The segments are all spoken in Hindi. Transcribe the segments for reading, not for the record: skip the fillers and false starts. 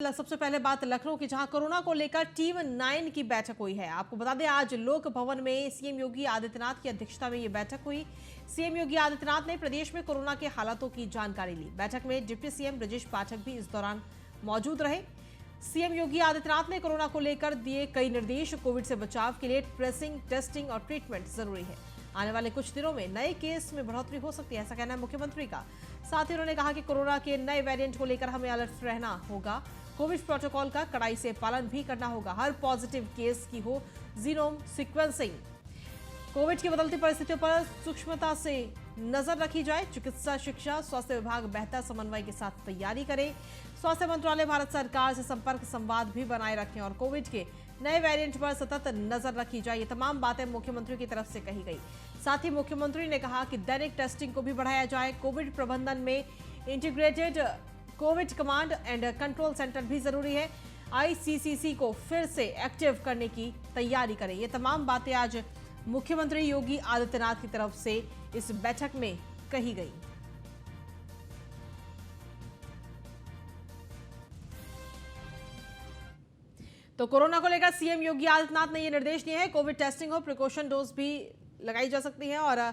सबसे पहले बात लखनऊ की, जहां कोरोना को लेकर टीम 9 की बैठक हुई है। आपको बता दें, आज लोक भवन में सीएम योगी आदित्यनाथ की अध्यक्षता में यह बैठक हुई। सीएम योगी आदित्यनाथ ने प्रदेश में कोरोना के हालातों की जानकारी ली। बैठक में डिप्टी सीएम ब्रजेश पाठक भी इस दौरान मौजूद रहे। सीएम योगी आदित्यनाथ ने कोरोना को लेकर दिए कई निर्देश। कोविड से बचाव के लिए ट्रेसिंग, टेस्टिंग और ट्रीटमेंट जरूरी है। आने वाले कुछ दिनों में नए केस में बढ़ोतरी हो सकती है, ऐसा कहना है मुख्यमंत्री का। साथ ही उन्होंने कहा कि कोरोना के नए वेरिएंट को लेकर हमें अलर्ट रहना होगा। कोविड प्रोटोकॉल का कड़ाई से पालन भी करना होगा। हर पॉजिटिव केस की हो जीनोम सीक्वेंसिंग। कोविड की बदलती परिस्थितियों पर सूक्ष्मता से नजर रखी जाए। चिकित्सा, शिक्षा, स्वास्थ्य विभाग बेहतर समन्वय के साथ तैयारी करे। स्वास्थ्य मंत्रालय भारत सरकार से संपर्क संवाद भी बनाए रखें और कोविड के नए वेरिएंट पर सतत नजर रखी जाए। ये तमाम बातें मुख्यमंत्री की तरफ से कही गई। साथ ही मुख्यमंत्री ने कहा कि दैनिक टेस्टिंग को भी बढ़ाया जाए। कोविड प्रबंधन में integrated Covid command and control centre भी जरूरी है। आईसीसीसी को फिर से एक्टिव करने की तैयारी करें। ये तमाम बातें आज मुख्यमंत्री योगी आदित्यनाथ की तरफ से इस बैठक में कही गई। तो कोरोना को लेकर सीएम योगी आदित्यनाथ ने ये निर्देश दिए हैं। कोविड टेस्टिंग हो, प्रिकॉशन डोज भी लगाई जा सकती है और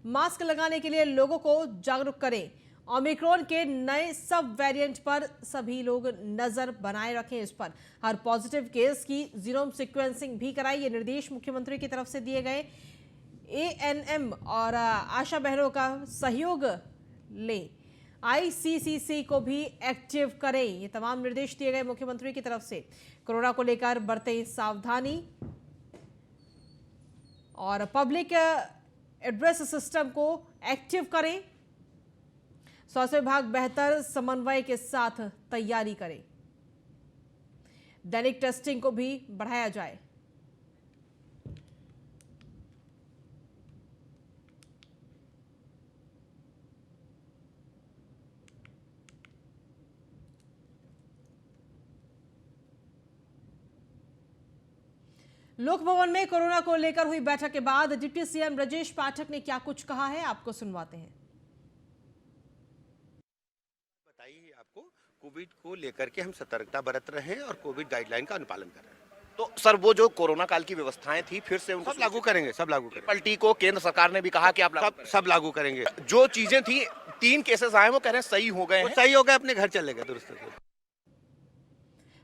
मास्क लगाने के लिए लोगों को जागरूक करें। ओमिक्रॉन के नए सब वेरिएंट पर सभी लोग नजर बनाए रखें। इस पर हर पॉजिटिव केस की जीनोम सीक्वेंसिंग भी कराई। ये निर्देश मुख्यमंत्री की तरफ से दिए गए। एएनएम और आशा बहनों का सहयोग लें। आईसीसीसी को भी एक्टिव करें। ये तमाम निर्देश दिए गए मुख्यमंत्री की तरफ से। कोरोना को लेकर बरतें सावधानी और पब्लिक एड्रेस सिस्टम को एक्टिव करें। स्वास्थ्य विभाग बेहतर समन्वय के साथ तैयारी करे। दैनिक टेस्टिंग को भी बढ़ाया जाए। लोक भवन में कोरोना को लेकर हुई बैठक के बाद डिप्टी सीएम ब्रजेश पाठक ने क्या कुछ कहा है, आपको सुनवाते हैं। आपको कोविड को लेकर के हम सतर्कता बरत रहे हैं और कोविड गाइडलाइन का अनुपालन कर रहे हैं। तो सर, वो जो कोरोना काल की व्यवस्थाएं थी फिर से उनको सब लागू करेंगे। पलटी को केंद्र सरकार ने भी कहा कि आप सब लागू करेंगे। जो चीजें थी, 3 केसेस आए, वो कह रहे हैं सही हो गए, सही हो गए, अपने घर चले गए दुरुस्त।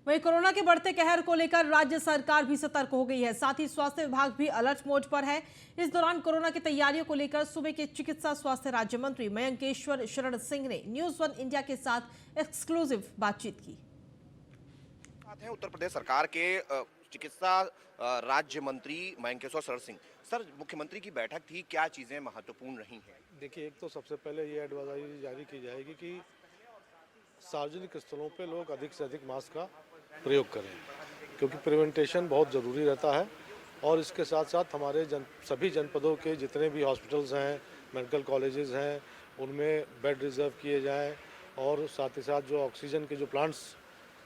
वहीं कोरोना के बढ़ते कहर को लेकर राज्य सरकार भी सतर्क हो गई है। साथ ही स्वास्थ्य विभाग भी अलर्ट मोड पर है। इस दौरान कोरोना की तैयारियों को लेकर सूबे के चिकित्सा स्वास्थ्य राज्य मंत्री मयंकेश्वर शरण सिंह ने न्यूज 1 इंडिया के साथ एक्सक्लूसिव बातचीत की। उत्तर प्रदेश सरकार के चिकित्सा राज्य मंत्री मयंकेश्वर शरण सिंह। सर, मुख्यमंत्री की बैठक थी, क्या चीजें महत्वपूर्ण रही हैं? देखिए, एक तो सबसे पहले ये एडवाइजरी जारी की जाएगी कि सार्वजनिक स्थलों पे लोग अधिक से अधिक मास्क का प्रयोग करें, क्योंकि प्रिवेंटेशन बहुत ज़रूरी रहता है। और इसके साथ साथ हमारे सभी जनपदों के जितने भी हॉस्पिटल्स हैं, मेडिकल कॉलेजेस हैं, उनमें बेड रिजर्व किए जाएं और साथ ही साथ जो ऑक्सीजन के जो प्लांट्स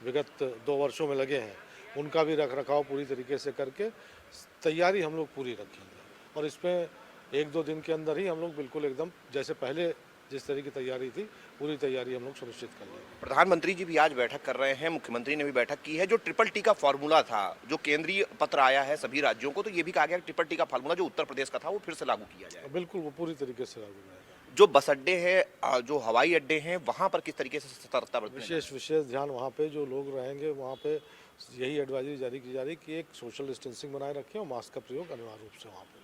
विगत 2 वर्षों में लगे हैं, उनका भी रखरखाव पूरी तरीके से करके तैयारी हम लोग पूरी रखेंगे। और इसमें 1-2 दिन के अंदर ही हम लोग बिल्कुल एकदम जैसे पहले जिस तरह की तैयारी थी, पूरी तैयारी हम लोग सुनिश्चित कर लेंगे। प्रधानमंत्री जी भी आज बैठक कर रहे हैं, मुख्यमंत्री ने भी बैठक की है। जो ट्रिपल टी का फॉर्मूला था, जो केंद्रीय पत्र आया है सभी राज्यों को, तो ये भी कहा गया कि ट्रिपल टी का फॉर्मूला जो उत्तर प्रदेश का था वो फिर से लागू किया जाए। बिल्कुल, वो पूरी तरीके से लागू रहेगा। जो बस अड्डे हैं, जो हवाई अड्डे हैं, वहाँ पर किस तरीके से सतर्कता बरतें? विशेष ध्यान वहाँ पे जो लोग रहेंगे, वहाँ पे यही एडवाइजरी जारी की जा रही कि एक सोशल डिस्टेंसिंग बनाए रखें और मास्क का प्रयोग अनिवार्य रूप से वहाँ पे।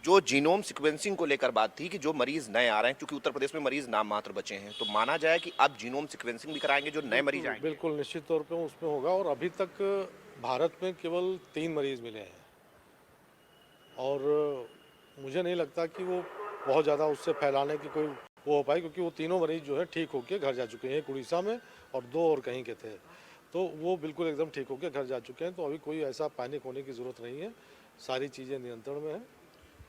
जो जीनोम सीक्वेंसिंग को लेकर बात थी कि जो मरीज नए आ रहे हैं, क्योंकि उत्तर प्रदेश में मरीज नाम मात्र बचे हैं, तो माना जाए कि अब जीनोम सीक्वेंसिंग भी कराएंगे जो नए मरीज आएंगे? बिल्कुल, निश्चित तौर पे उसमें होगा। और अभी तक भारत में केवल 3 मरीज मिले हैं और मुझे नहीं लगता कि वो बहुत ज़्यादा उससे फैलाने की कोई वो हो पाए, क्योंकि वो तीनों मरीज जो है ठीक होकर घर जा चुके हैं। एक उड़ीसा में और 2 और कहीं के थे, तो वो बिल्कुल एकदम ठीक होकर घर जा चुके हैं। तो अभी कोई ऐसा पैनिक होने की ज़रूरत नहीं है, सारी चीज़ें नियंत्रण में हैं।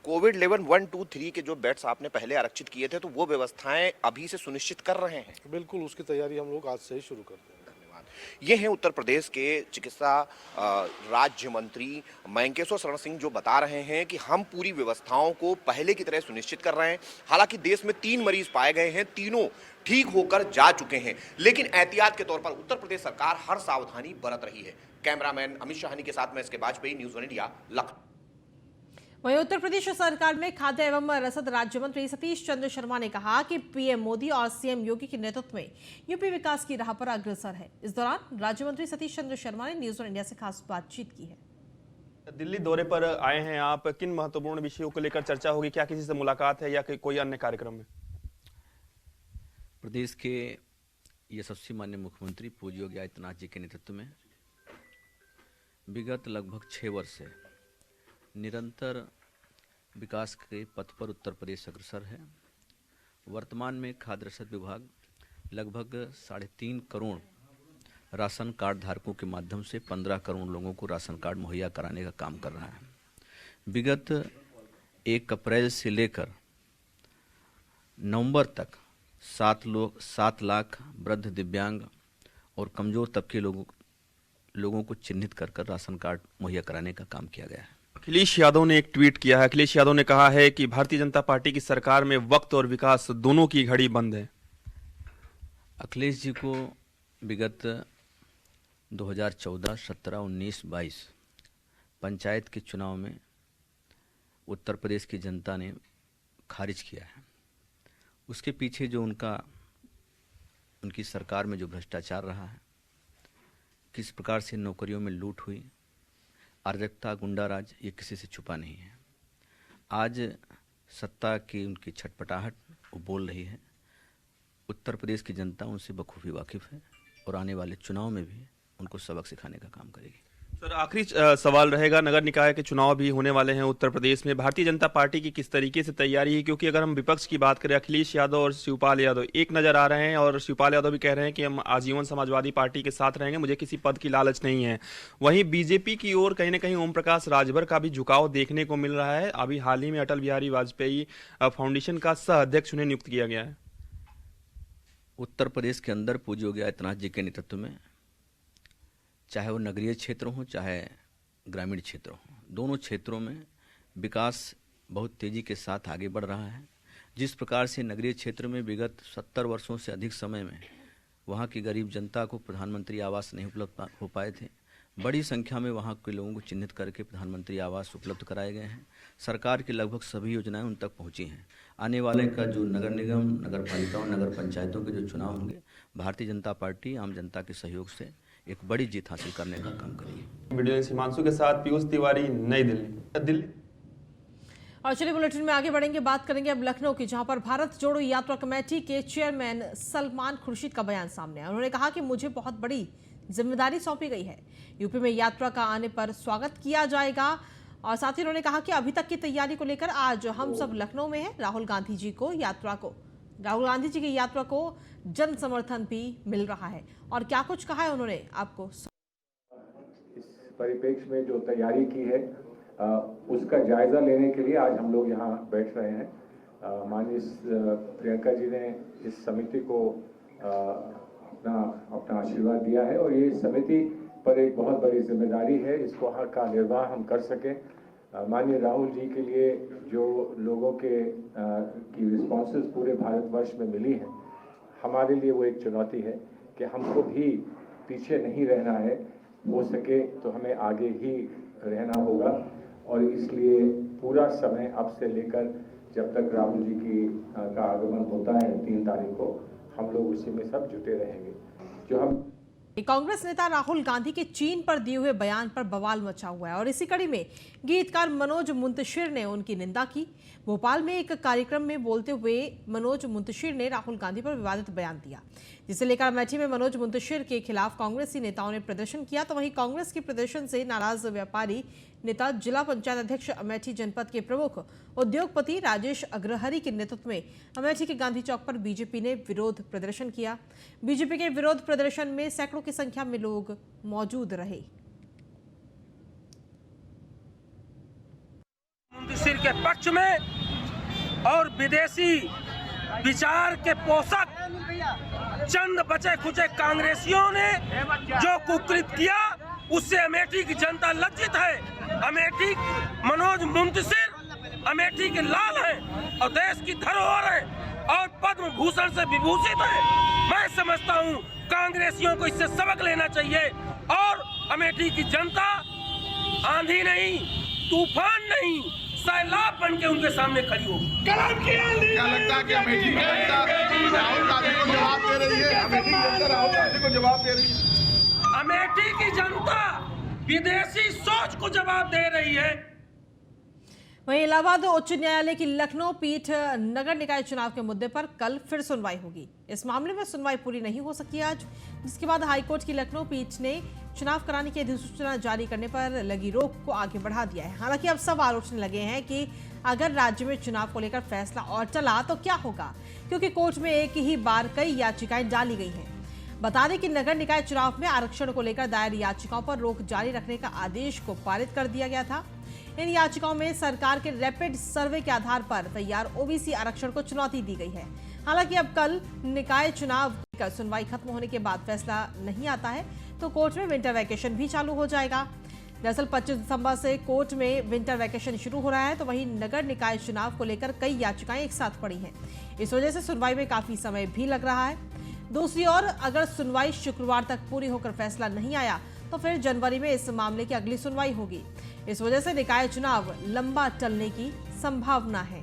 कोविड लेवल 1, 2, 3 के जो बेड्स आपने पहले आरक्षित किए थे, तो वो व्यवस्थाएं अभी से सुनिश्चित कर रहे हैं? बिल्कुल, उसकी तैयारी हम लोग आज से ही शुरू कर देंगे। धन्यवाद। ये हैं उत्तर प्रदेश के चिकित्सा राज्य मंत्री मयंकेश्वर शरण सिंह, जो बता रहे हैं कि हम पूरी व्यवस्थाओं को पहले की तरह सुनिश्चित कर रहे हैं। हालांकि देश में 3 मरीज पाए गए हैं, तीनों ठीक होकर जा चुके हैं, लेकिन एहतियात के तौर पर उत्तर प्रदेश सरकार हर सावधानी बरत रही है। कैमरामैन अमित शाहनी के साथ मैं इसके वाजपेयी, न्यूज़ 1 इंडिया, लखनऊ। वहीं उत्तर प्रदेश सरकार में खाद्य एवं रसद राज्य मंत्री सतीश चंद्र शर्मा ने कहा कि पीएम मोदी और सीएम योगी के नेतृत्व में यूपी विकास की राह पर अग्रसर है। इस दौरान राज्य मंत्री सतीश चंद्र शर्मा ने न्यूज़ 1 इंडिया से खास बातचीत की है। दिल्ली दौरे पर आए हैं आप, किन महत्वपूर्ण विषयों को लेकर चर्चा होगी? क्या किसी से मुलाकात है या कोई अन्य कार्यक्रम में? प्रदेश के यशस्वी माननीय मुख्यमंत्री पूज्य योगी आदित्यनाथ जी के नेतृत्व में विगत लगभग 6 वर्ष से निरंतर विकास के पथ पर उत्तर प्रदेश अग्रसर है। वर्तमान में खाद्य रसद विभाग लगभग 3.5 करोड़ राशन कार्ड धारकों के माध्यम से 15 करोड़ लोगों को राशन कार्ड मुहैया कराने का काम कर रहा है। विगत 1 अप्रैल से लेकर नवंबर तक 7 लाख वृद्ध, दिव्यांग और कमजोर तबके लोगों को चिन्हित कर राशन कार्ड मुहैया कराने का काम किया गया है। अखिलेश यादव ने एक ट्वीट किया है। अखिलेश यादव ने कहा है कि भारतीय जनता पार्टी की सरकार में वक्त और विकास दोनों की घड़ी बंद है। अखिलेश जी को विगत 2014, 17, 19, 22 पंचायत के चुनाव में उत्तर प्रदेश की जनता ने खारिज किया है। उसके पीछे जो उनकी सरकार में जो भ्रष्टाचार रहा है, किस प्रकार से नौकरियों में लूट हुई, अराजकता, गुंडाराज, ये किसी से छुपा नहीं है। आज सत्ता की उनकी छटपटाहट वो बोल रही है। उत्तर प्रदेश की जनता उनसे बखूबी वाकिफ है और आने वाले चुनाव में भी उनको सबक सिखाने का काम करेगी। सर, आखिरी सवाल रहेगा, नगर निकाय के चुनाव भी होने वाले हैं उत्तर प्रदेश में। भारतीय जनता पार्टी की किस तरीके से तैयारी है? क्योंकि अगर हम विपक्ष की बात करें, अखिलेश यादव और शिवपाल यादव एक नजर आ रहे हैं और शिवपाल यादव भी कह रहे हैं कि हम आजीवन समाजवादी पार्टी के साथ रहेंगे, मुझे किसी पद की लालच नहीं है। वहीं बीजेपी की ओर कहीं ना कहीं ओम प्रकाश राजभर का भी झुकाव देखने को मिल रहा है। अभी हाल ही में अटल बिहारी वाजपेयी फाउंडेशन का सह अध्यक्ष उन्हें नियुक्त किया गया है। उत्तर प्रदेश के अंदर पूज्य योगी आदित्यनाथ जी के नेतृत्व में, चाहे वो नगरीय क्षेत्र हो चाहे ग्रामीण क्षेत्र हो, दोनों क्षेत्रों में विकास बहुत तेज़ी के साथ आगे बढ़ रहा है। जिस प्रकार से नगरीय क्षेत्र में विगत 70 वर्षों से अधिक समय में वहाँ की गरीब जनता को प्रधानमंत्री आवास नहीं उपलब्ध हो पाए थे, बड़ी संख्या में वहाँ के लोगों को चिन्हित करके प्रधानमंत्री आवास उपलब्ध कराए गए हैं। सरकार की लगभग सभी योजनाएं उन तक पहुँची हैं। आने वाले का जो नगर निगम, नगर पालिकाओं, नगर पंचायतों के जो चुनाव होंगे, भारतीय जनता पार्टी आम जनता के सहयोग से एक बड़ी जीत हासिल करने का काम करेगी। वीडियो हिमांशु के साथ पीयूष तिवारी, नई दिल्ली। और चलिए बुलेटिन में आगे बढ़ेंगे, बात करेंगे अब लखनऊ की, जहां पर भारत जोड़ो यात्रा कमेटी के चेयरमैन सलमान खुर्शीद का बयान सामने आया। उन्होंने कहा कि मुझे बहुत बड़ी जिम्मेदारी सौंपी गई है। यूपी में यात्रा का आने पर स्वागत किया जाएगा। और साथ ही उन्होंने कहा कि अभी तक की तैयारी को लेकर आज हम सब लखनऊ में हैं। राहुल गांधी जी की यात्रा को जन समर्थन भी मिल रहा है। और क्या कुछ कहा है उन्होंने, आपको इस परिप्रेक्ष्य में जो तैयारी की है उसका जायजा लेने के लिए आज हम लोग यहाँ बैठ रहे हैं। माननीय प्रियंका जी ने इस समिति को अपना आशीर्वाद दिया है और ये समिति पर एक बहुत बड़ी जिम्मेदारी है, इसको हक का निर्वाह हम कर सकें। माननीय राहुल जी के लिए जो लोगों की रिस्पॉन्सेस पूरे भारतवर्ष में मिली है, हमारे लिए वो एक चुनौती है कि हमको भी पीछे नहीं रहना है। हो सके तो हमें आगे ही रहना होगा और इसलिए पूरा समय अब से लेकर जब तक राहुल जी का आगमन होता है 3 तारीख को, हम लोग उसी में सब जुटे रहेंगे। जो हम कांग्रेस नेता राहुल गांधी के चीन पर दिए हुए बयान पर बवाल मचा हुआ है और इसी कड़ी में गीतकार मनोज मुंतशिर ने उनकी निंदा की। भोपाल में एक कार्यक्रम में बोलते हुए मनोज मुंतशिर ने राहुल गांधी पर विवादित बयान दिया, जिसे लेकर अमेठी में मनोज मुंतशिर के खिलाफ कांग्रेसी नेताओं ने प्रदर्शन किया। तो वहीं कांग्रेस के प्रदर्शन से नाराज व्यापारी नेता, जिला पंचायत अध्यक्ष अमेठी जनपद के प्रमुख उद्योगपति राजेश अग्रहरी के नेतृत्व में अमेठी के गांधी चौक पर बीजेपी ने विरोध प्रदर्शन किया। बीजेपी के विरोध प्रदर्शन में सैकड़ों की संख्या में लोग मौजूद रहे। मुंतशिर के पक्ष में और विदेशी विचार के पोषक चंद बचे खुचे कांग्रेसियों ने जो कुकृत किया, उससे अमेठी की जनता लज्जित है। अमेठी मनोज मुंतशिर अमेठी के लाल हैं और देश की धरोहर है और पद्म भूषण से विभूषित है। मैं समझता हूँ कांग्रेसियों को इससे सबक लेना चाहिए और अमेठी की जनता आंधी नहीं, तूफान नहीं, सैलाब बन के उनके सामने खड़ी होगी। क्या लगता है कि अमेठी की जनता राहुल गांधी को जवाब दे रही है? अमेठी की जनता राहुल गांधी को जवाब दे रही है? अमेठी की जनता विदेशी सोच को जवाब दे रही है। वहीं इलाहाबाद उच्च न्यायालय की लखनऊ पीठ नगर निकाय चुनाव के मुद्दे पर कल फिर सुनवाई होगी। इस मामले में सुनवाई पूरी नहीं हो सकी आज, जिसके बाद हाईकोर्ट की लखनऊ पीठ ने चुनाव कराने की अधिसूचना जारी करने पर लगी रोक को आगे बढ़ा दिया है। हालांकि अब सवाल उठने लगे हैं कि अगर राज्य में चुनाव को लेकर फैसला और चला तो क्या होगा, क्योंकि कोर्ट में एक ही बार कई याचिकाएं डाली गई हैं। बता दें कि नगर निकाय चुनाव में आरक्षण को लेकर दायर याचिकाओं पर रोक जारी रखने का आदेश को पारित कर दिया गया था। इन याचिकाओं में सरकार के रैपिड सर्वे के आधार पर तैयार ओबीसी आरक्षण को चुनौती दी गई है। हालांकि अब कल निकाय चुनाव का सुनवाई खत्म होने के बाद फैसला नहीं आता है तो कोर्ट में विंटर वैकेशन भी चालू हो जाएगा। दरअसल 25 दिसंबर से कोर्ट में विंटर वैकेशन शुरू हो रहा है, तो वहीं नगर निकाय चुनाव को लेकर कई याचिकाएं एक साथ पड़ी हैं। इस वजह से सुनवाई में काफी समय भी लग रहा है। दूसरी ओर अगर सुनवाई शुक्रवार तक पूरी होकर फैसला नहीं आया तो फिर जनवरी में इस मामले की अगली सुनवाई होगी। इस वजह से निकाय चुनाव लंबा टलने की संभावना है।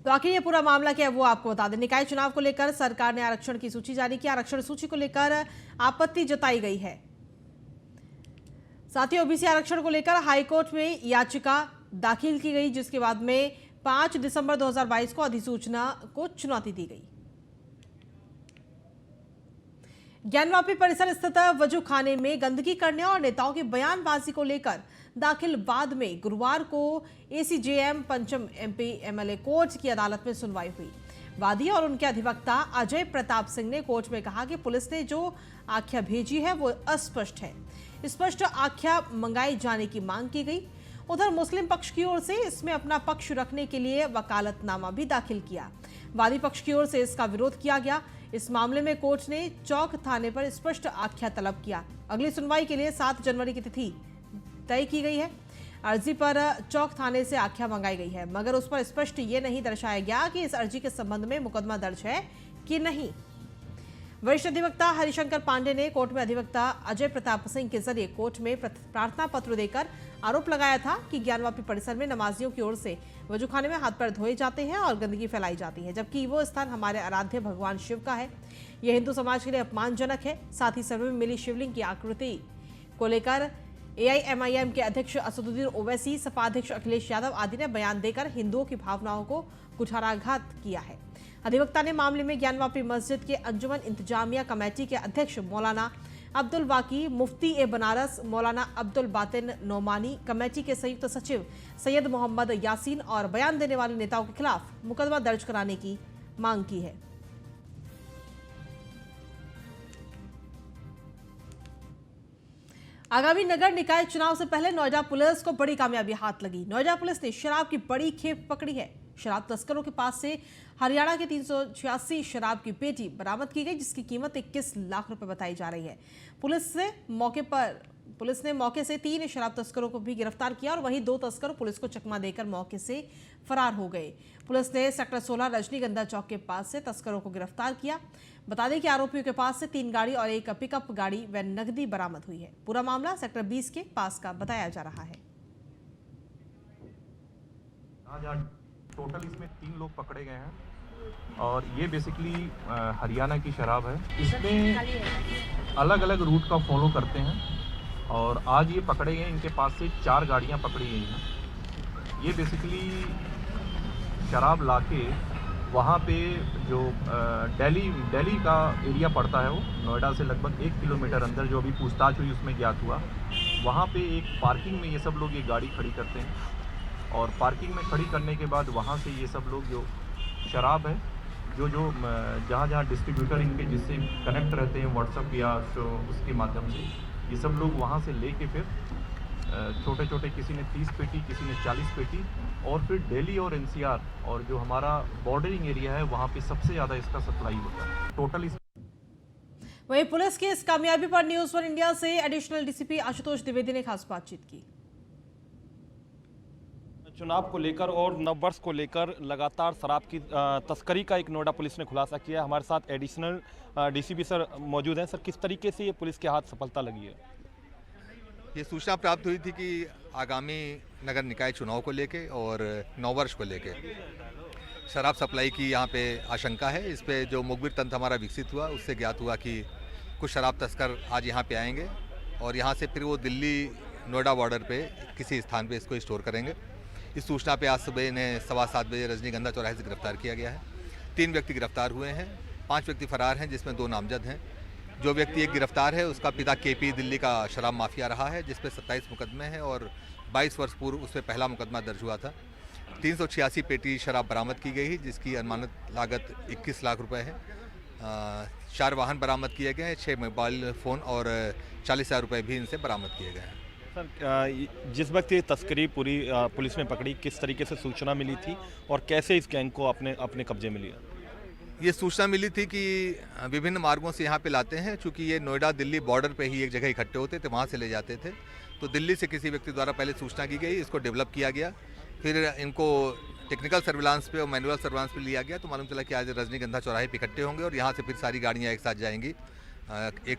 तो आखिर ये पूरा मामला क्या है वो आपको बता दें। निकाय चुनाव को लेकर सरकार ने आरक्षण की सूची जारी की। आरक्षण सूची को लेकर आपत्ति जताई गई है। साथ ही ओबीसी आरक्षण को लेकर हाईकोर्ट में याचिका दाखिल की गई, जिसके बाद में 5 दिसंबर 2022 को अधिसूचना को चुनौती दी गई। ज्ञानवापी परिसर स्थित वजू खाने में गंदगी करने और नेताओं की बयानबाजी को लेकर दाखिल वाद में गुरुवार को एसीजेएम पंचम एमपी एमएलए कोर्ट की अदालत में सुनवाई हुई। वादी और उनके अधिवक्ता अजय प्रताप सिंह ने कोर्ट में कहा कि पुलिस ने जो आख्या भेजी है वो अस्पष्ट है। स्पष्ट आख्या मंगाई जाने की मांग की गई। उधर मुस्लिम पक्ष की ओर से इसमें अपना पक्ष रखने के लिए वकालतनामा भी दाखिल किया। वादी पक्ष की ओर से इसका विरोध किया गया। इस मामले में कोर्ट ने चौक थाने पर स्पष्ट आख्या तलब किया। अगली सुनवाई के लिए 7 जनवरी की तिथि तय की गई है। अर्जी पर चौक थाने से आख्या मंगाई गई है, मगर उस पर स्पष्ट ये नहीं दर्शाया गया कि इस अर्जी के संबंध में मुकदमा दर्ज है कि नहीं। वरिष्ठ अधिवक्ता हरिशंकर पांडे ने कोर्ट में अधिवक्ता अजय प्रताप सिंह के जरिए कोर्ट में प्रार्थना पत्र देकर आरोप लगाया था कि ज्ञानवापी परिसर में नमाजियों की ओर से वजूखाने में हाथ पैर धोए जाते हैं और गंदगी फैलाई जाती है, जबकि वो स्थान हमारे आराध्य भगवान शिव का है। यह हिंदू समाज के लिए अपमानजनक है। साथ ही सर्वे में मिली शिवलिंग की आकृति को लेकर एआईएमआईएम के अध्यक्ष असदुद्दीन ओवैसी, सपा अध्यक्ष अखिलेश यादव आदि ने बयान देकर हिंदुओं की भावनाओं को कुठाराघात किया है। अधिवक्ता ने मामले में ज्ञानवापी मस्जिद के अंजुमन इंतजामिया कमेटी के अध्यक्ष मौलाना अब्दुल वाकी, मुफ्ती ए बनारस मौलाना अब्दुल बातिन नौमानी, कमेटी के संयुक्त सचिव सैयद मोहम्मद यासीन और बयान देने वाले नेताओं के खिलाफ मुकदमा दर्ज कराने की मांग की है। आगामी नगर निकाय चुनाव से पहले नोएडा पुलिस को बड़ी कामयाबी हाथ लगी। नोएडा पुलिस ने शराब की बड़ी खेप पकड़ी है। शराब तस्करों के पास से हरियाणा के 386 शराब की पेटी बरामद की गई, जिसकी कीमत 21 लाख रुपए बताई जा रही है। पुलिस ने मौके से 3 शराब तस्करों को भी गिरफ्तार किया और वहीं 2 तस्कर पुलिस को चकमा देकर मौके से फरार हो गए। पुलिस ने सेक्टर 16 रजनीगंधा चौक के पास से तस्करों को गिरफ्तार किया। बता दें कि आरोपियों के पास से 3 गाड़ी और एक पिकअप गाड़ी व नकदी बरामद हुई है। पूरा मामला सेक्टर 20 के पास का बताया जा रहा है। टोटल इसमें 3 लोग पकड़े गए हैं और ये बेसिकली हरियाणा की शराब है। इसमें अलग अलग रूट का फॉलो करते हैं और आज ये पकड़े गए। इनके पास से 4 गाड़ियां पकड़ी गई हैं। ये बेसिकली शराब लाके वहाँ पे जो दिल्ली का एरिया पड़ता है, वो नोएडा से लगभग 1 किलोमीटर अंदर जो अभी पूछताछ हुई उसमें ज्ञात हुआ, वहाँ पे एक पार्किंग में ये सब लोग ये गाड़ी खड़ी करते हैं और पार्किंग में खड़ी करने के बाद वहाँ से ये सब लोग जो शराब है जो जहाँ डिस्ट्रीब्यूटर इनके जिससे कनेक्ट रहते हैं व्हाट्सएप या उसके माध्यम से, ये सब लोग वहाँ से लेके फिर छोटे छोटे, किसी ने 30 पेटी, किसी ने 40 पेटी, और फिर दिल्ली और एनसीआर और जो हमारा बॉर्डरिंग एरिया है वहाँ पे सबसे ज़्यादा इसका सप्लाई होता है। टोटल इस वहीं पुलिस की इस कामयाबी पर न्यूज वन इंडिया से एडिशनल डीसीपी आशुतोष द्विवेदी ने खास बातचीत की। चुनाव को लेकर और नववर्ष को लेकर लगातार शराब की तस्करी का एक नोएडा पुलिस ने खुलासा किया। हमारे साथ एडिशनल डीसीपी सर मौजूद हैं। सर, किस तरीके से ये पुलिस के हाथ सफलता लगी है? ये सूचना प्राप्त हुई थी कि आगामी नगर निकाय चुनाव को लेके और नववर्ष को लेके शराब सप्लाई की यहाँ पे आशंका है। इस पे जो मुखबिर तंत्र हमारा विकसित हुआ, उससे ज्ञात हुआ कि कुछ शराब तस्कर आज यहाँ पे आएंगे और यहाँ से फिर वो दिल्ली नोएडा बॉर्डर पे किसी स्थान पे इसको स्टोर करेंगे। इस सूचना पे आज सुबह इन्हें 7:15 बजे रजनीगंधा चौराहे से गिरफ्तार किया गया है। 3 व्यक्ति गिरफ्तार हुए हैं, 5 व्यक्ति फरार हैं, जिसमें 2 नामजद हैं। जो व्यक्ति एक गिरफ्तार है उसका पिता केपी दिल्ली का शराब माफिया रहा है, जिस पे 27 मुकदमे हैं और 22 वर्ष पूर्व उस पर पहला मुकदमा दर्ज हुआ था। 386 पेटी शराब बरामद की गई, जिसकी अनुमानित लागत 21 लाख रुपए है। 4 वाहन बरामद किए गए हैं, 6 मोबाइल फ़ोन और 40,000 रुपये भी इनसे बरामद किए गए हैं। सर, जिस वक्त ये तस्करी पूरी पुलिस ने पकड़ी, किस तरीके से सूचना मिली थी और कैसे इस गैंग को अपने कब्जे में लिया? ये सूचना मिली थी कि विभिन्न मार्गों से यहाँ पे लाते हैं। चूँकि ये नोएडा दिल्ली बॉर्डर पे ही एक जगह इकट्ठे होते थे, वहाँ से ले जाते थे। तो दिल्ली से किसी व्यक्ति द्वारा पहले सूचना की गई, इसको डेवलप किया गया, फिर इनको टेक्निकल सर्विलांस पे और मैनुअल सर्विलांस पे लिया गया। तो मालूम चला कि आज रजनीगंधा चौराहे पे इकट्ठे होंगे और यहाँ से फिर सारी गाड़ियाँ एक साथ जाएंगी एक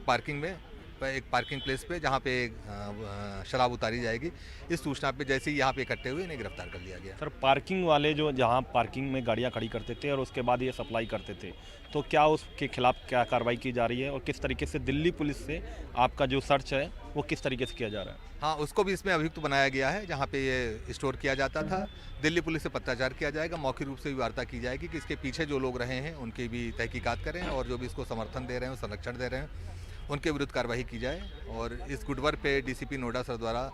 पार्किंग प्लेस पे, जहाँ पे शराब उतारी जाएगी। इस सूचना पे जैसे ही यहाँ पे इकट्ठे हुए इन्हें गिरफ्तार कर लिया गया। सर, पार्किंग वाले जो जहाँ पार्किंग में गाड़ियाँ खड़ी करते थे और उसके बाद ये सप्लाई करते थे, तो क्या उसके खिलाफ क्या कार्रवाई की जा रही है और किस तरीके से दिल्ली पुलिस से आपका जो सर्च है वो किस तरीके से किया जा रहा है? हाँ, उसको भी इसमें अभियुक्त बनाया गया है। जहाँ पे ये स्टोर किया जाता था, दिल्ली पुलिस से पत्राचार किया जाएगा, मौखिक रूप से भी वार्ता की जाएगी कि इसके पीछे जो लोग रहे हैं उनकी भी तहकीकात करें और जो भी इसको समर्थन दे रहे हैं, संरक्षण दे रहे हैं, उनके विरुद्ध कार्रवाई की जाए। और इस गुडवर्क पे डीसीपी नोएडा सर द्वारा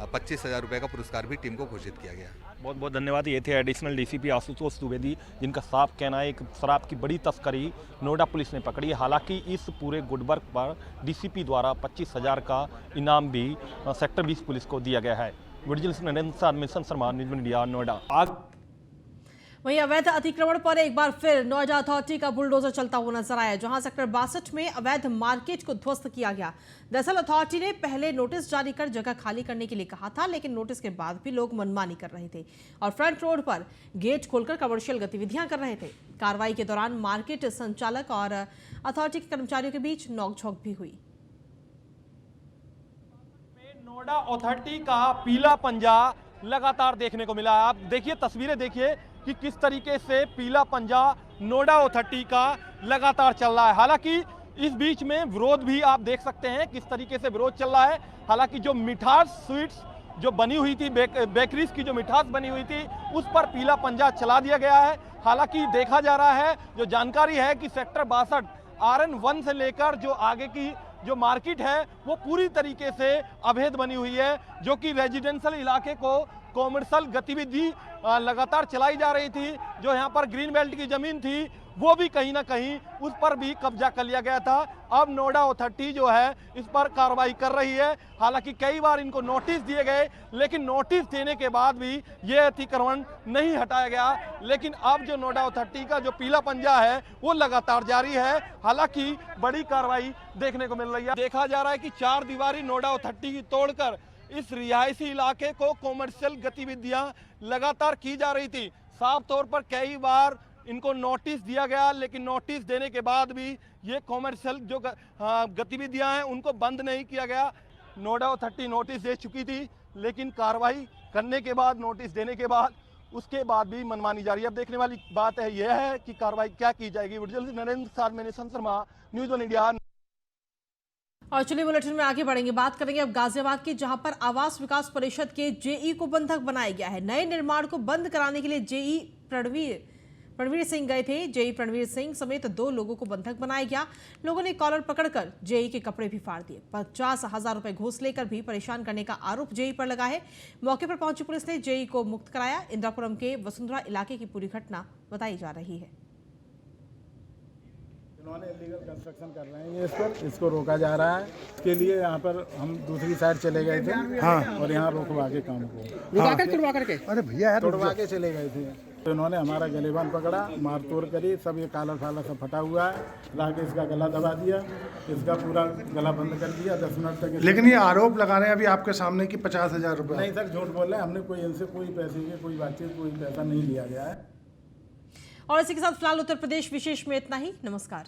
25,000 रुपये का पुरस्कार भी टीम को घोषित किया गया। बहुत बहुत धन्यवाद। ये थे एडिशनल डीसीपी आशुतोष द्विवेदी, जिनका साफ कहना है एक शराब की बड़ी तस्करी नोएडा पुलिस ने पकड़ी है। हालांकि इस पूरे गुडवर्क पर डीसीपी द्वारा 25,000 का इनाम भी सेक्टर 20 पुलिस को दिया गया है। वीडियो जर्नलिस्ट नरेंद्र साथ mission Sharma, news one India, Noida. वहीं अवैध अतिक्रमण पर एक बार फिर नोएडा अथॉरिटी का बुलडोजर चलता हुआ नजर आया, जहां सेक्टर 62 में अवैध मार्केट को ध्वस्त किया गया। दरअसल अथॉरिटी ने पहले नोटिस जारी कर जगह खाली करने के लिए कहा था, लेकिन नोटिस के बाद भी लोग मनमानी कर रहे थे और फ्रंट रोड पर गेट खोलकर कमर्शियल गतिविधियां कर रहे थे। कार्रवाई के दौरान मार्केट संचालक और अथॉरिटी के कर्मचारियों के बीच नोकझोंक भी हुई। नोएडा अथॉरिटी का पीला पंजा लगातार देखने को मिला है। आप देखिए, तस्वीरें देखिए कि किस तरीके से पीला पंजा नोएडा अथॉरिटी का लगातार चल रहा है। हालांकि इस बीच में विरोध भी आप देख सकते हैं किस तरीके से विरोध चल रहा है। हालांकि जो मिठास स्वीट्स जो बनी हुई थी, बेकरीज की जो मिठास बनी हुई थी, उस पर पीला पंजा चला दिया गया है। हालांकि देखा जा रहा है, जो जानकारी है कि सेक्टर 62 RN1 से लेकर जो आगे की जो मार्केट है वो पूरी तरीके से अवैध बनी हुई है, जो कि रेजिडेंशियल इलाके को कॉमर्शियल गतिविधि लगातार चलाई जा रही थी। जो यहाँ पर ग्रीन बेल्ट की जमीन थी वो भी कहीं ना कहीं उस पर भी कब्जा कर लिया गया था। अब नोएडा अथॉरिटी जो है इस पर कार्रवाई कर रही है। हालांकि कई बार इनको नोटिस दिए गए, लेकिन नोटिस देने के बाद भी ये अतिक्रमण नहीं हटाया गया। लेकिन अब जो नोएडा अथॉरिटी का जो पीला पंजा है वो लगातार जारी है। हालांकि बड़ी कार्रवाई देखने को मिल रही है। देखा जा रहा है कि 4 दीवारी नोएडा अथॉरिटी की तोड़कर इस रिहायशी इलाके को कॉमर्शियल गतिविधियां लगातार की जा रही थी। साफ तौर पर कई बार इनको नोटिस दिया गया, लेकिन नोटिस देने के बाद भी ये कॉमर्शियल जो गतिविधियां हैं उनको बंद नहीं किया गया। नोएडा अथॉरिटी नोटिस दे चुकी थी, लेकिन कार्रवाई करने के बाद, नोटिस देने के बाद, उसके बाद भी मनमानी जारी है। अब देखने वाली बात है यह है कि कार्रवाई क्या की जाएगी। नरेंद्र साथ में Neesham Sharma, news one India. और चलिए बुलेटिन में आगे बढ़ेंगे, बात करेंगे अब गाजियाबाद की, जहां पर आवास विकास परिषद के जेई को बंधक बनाया गया है। नए निर्माण को बंद कराने के लिए जेई प्रणवीर सिंह गए थे। जेई प्रणवीर सिंह समेत 2 लोगों को बंधक बनाया गया। लोगों ने कॉलर पकड़कर जेई के कपड़े भी फाड़ दिए। 50,000 रुपए घूस लेकर भी परेशान करने का आरोप जेई पर लगा है। मौके पर पहुंची पुलिस ने जेई को मुक्त कराया। इंदिरापुरम के वसुंधरा इलाके की पूरी घटना बताई जा रही है। इन्होंने इलीगल कंस्ट्रक्शन कर रहे हैं, ये इस पर इसको रोका जा रहा है। इसके लिए यहाँ पर हम दूसरी साइड चले गए थे। हाँ। और यहाँ रोकवा के काम को तुड़वा करके अरे भैया तुड़वा के चले गए थे। तो इन्होंने हमारा गलेबंद पकड़ा, मारतोड़ करी, सब ये काला साला सब फटा हुआ है, ला के इसका गला दबा दिया, इसका पूरा गला बंद कर दिया 10 मिनट तक। लेकिन ये आरोप लगा रहे हैं अभी आपके सामने कि 50,000 रुपये। नहीं सर, झूठ बोल रहे हैं, हमने कोई इनसे कोई पैसे की कोई बातचीत, कोई पैसा नहीं लिया गया है। और इसी के साथ फिलहाल उत्तर प्रदेश विशेष में इतना ही। नमस्कार।